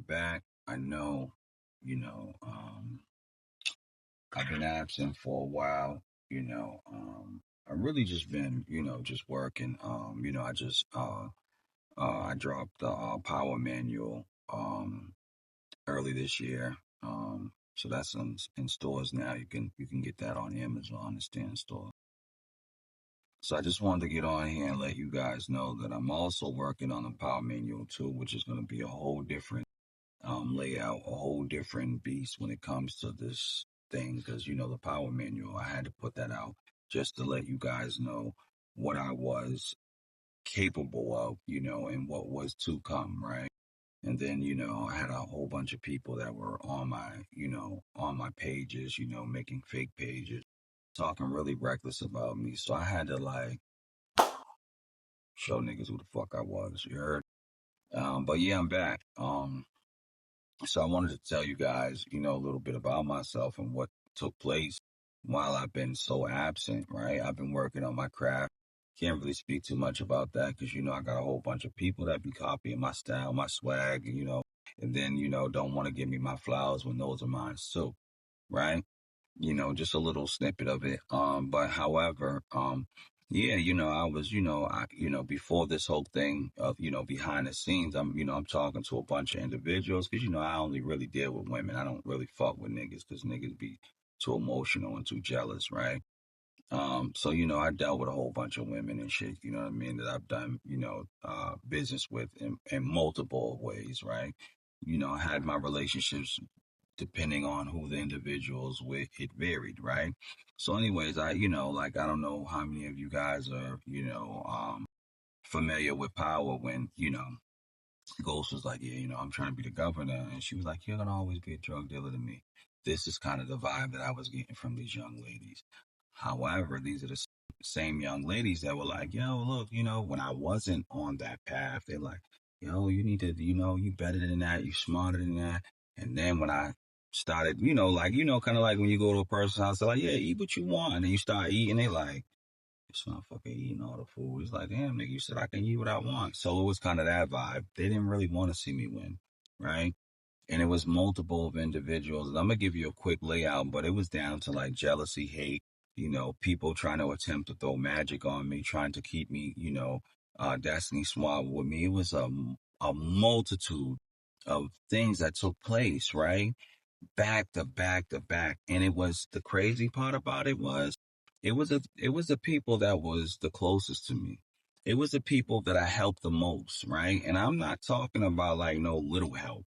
back. I know, I've been absent for a while. I've really just been, just working. I dropped the Power Manual early this year. So that's in stores now. You can get that on Amazon. It's still in stores. So I just wanted to get on here and let you guys know that I'm also working on the Power Manual too, which is going to be a whole different layout, a whole different beast when it comes to this thing. Because the Power Manual, I had to put that out just to let you guys know what I was capable of, and what was to come, right? And then, I had a whole bunch of people that were on my pages, making fake pages, talking really reckless about me. So I had to like show niggas who the fuck I was. You heard? But yeah, I'm back. So I wanted to tell you guys, a little bit about myself and what took place while I've been so absent, right? I've been working on my craft. Can't really speak too much about that because, I got a whole bunch of people that be copying my style, my swag, and then, don't want to give me my flowers when those are mine too, right? Just a little snippet of it. But however, yeah, I was, before this whole thing of, behind the scenes, I'm talking to a bunch of individuals because, I only really deal with women. I don't really fuck with niggas because niggas be too emotional and too jealous, right? So, I dealt with a whole bunch of women and shit, you know what I mean, that I've done, business with in multiple ways, right? I had my relationships depending on who the individuals with, it varied, right? So anyways, like, I don't know how many of you guys are, familiar with Power when, Ghost was like, yeah, I'm trying to be the governor. And she was like, you're going to always be a drug dealer to me. This is kind of the vibe that I was getting from these young ladies. However, these are the same young ladies that were like, yo, look, when I wasn't on that path, they're like, yo, you need to, you better than that. You smarter than that. And then when I started, kind of like when you go to a person's house, they're like, yeah, eat what you want. And you start eating, they like, this motherfucker eating all the food. It's like, damn, nigga, you said I can eat what I want. So it was kind of that vibe. They didn't really want to see me win, right? And it was multiple of individuals. I'm gonna give you a quick layout, but it was down to like jealousy, hate, people trying to attempt to throw magic on me, trying to keep me, Destiny Swab with me. It was a multitude of things that took place, right? Back to back to back. And it was the crazy part about it was the people that was the closest to me. It was the people that I helped the most, right? And I'm not talking about like no little help.